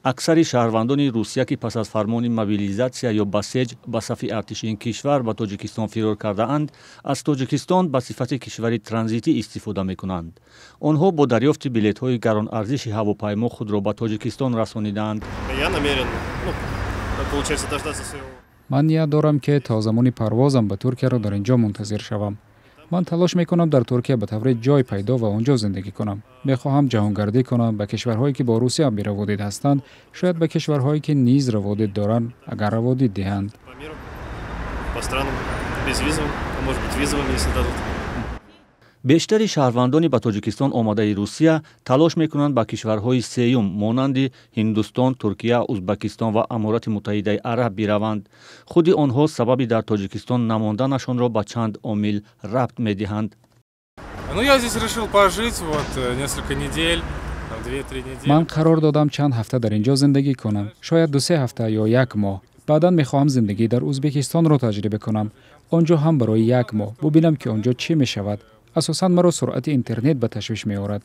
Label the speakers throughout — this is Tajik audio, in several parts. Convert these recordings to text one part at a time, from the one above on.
Speaker 1: аксари шаҳрвандони русия ки пас аз фармони мобилизатсия ё ба сеҷ ба сафи артиши ин кишвар ба тоҷикистон фирор кардаанд, аз тоҷикистон ба сифати кишвари транзитӣ истифода мекунанд. онҳо бо дарёфти билетҳои гаронарзиши ҳавопаймо худро ба тоҷикистон расонидаанд.
Speaker 2: ман ният дорам ки то замони парвозам ба туркияро дар инҷо мунтазир шавам. ман талош мекунам дар туркия ба таври ҷой пайдо ва онҷо зиндагӣ кунам. мехоҳам ҷаҳонгардӣ кунам ба кишварҳое ки бо русия бираводид ҳастанд, шояд ба кишварҳое ки низ раводид доранд, агар раводид диҳанд.
Speaker 1: бештари шаҳрвандони ба тоҷикистон омадаи русия талош мекунанд ба кишварҳои сеюм монанди ҳиндустон, туркия, узбекистон ва аморати муттаҳидаи араб бираванд. худи онҳо сабаби дар тоҷикистон намонданашонро ба чанд омил рабт медиҳанд.
Speaker 2: ман қарор додам чанд ҳафта дар инҷо зиндагӣ кунам, шояд 2-3 ҳафта ё 1 моҳ. баъдан мехоҳам зиндагӣ дар узбекистонро таҷриба кунам. онҷо ҳам барои 1 моҳ бубинам ки онҷо чӣ мешавад. асосан маро суръати интернет ба ташвиш меорад.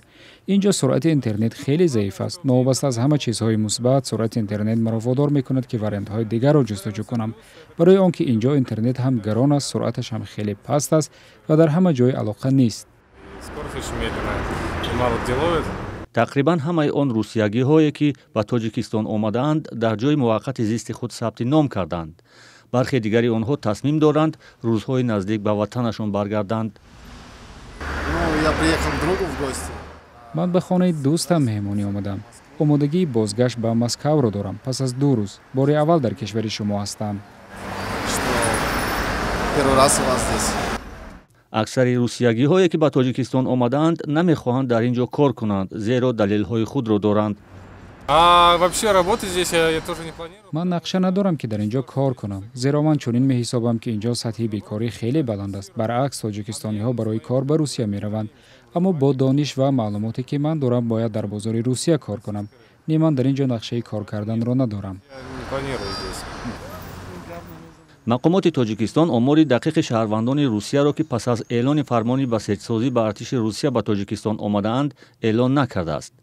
Speaker 2: инҷо суръати интернет хеле заиф аст. новобаста аз ҳама чизҳои мусбат, суръати интернет маро водор мекунад ки вариантҳои дигарро ҷустуҷӯ кунам. барои он ки инҷо интернет ҳам гарон аст, суръаташ ҳам хеле паст аст ва дар ҳама ҷой алоқа нест.
Speaker 1: тақрибан ҳамаи он русиягиҳое ки ба тоҷикистон омадаанд дар ҷои муваққати зисти худ сабти ном карданд. бархе дигари онҳо тасмим доранд рӯзҳои наздик ба ватанашон баргарданд.
Speaker 2: ман ба хонаи дӯстам меҳмонӣ омадам. омодагии бозгашт ба Москавро дорам. пас аз 2 рӯз бори аввал дар кишвари шумо ҳастам.
Speaker 1: аксари русиягиҳое ки ба тоҷикистон омадаанд намехоҳанд дар ин ҷо кор кунанд, зеро далелҳои худро доранд.
Speaker 2: ман нақша надорам ки дар инҷо кор кунам, зеро ман чунин меҳисобам ки инҷо сатҳи бекорӣ хеле баланд аст. баръакс тоҷикистониҳо барои кор ба русия мераванд, аммо бо дониш ва маълумоте ки ман дорам бояд дар бозори русия кор кунам. не ман дар инҷо нақшаи кор карданро надорам.
Speaker 1: мақомоти тоҷикистон омори дақиқи шаҳрвандони русияро ки пас аз эълони фармони ба сеҷсозӣ ба артиши русия ба тоҷикистон омадаанд эълон накардааст.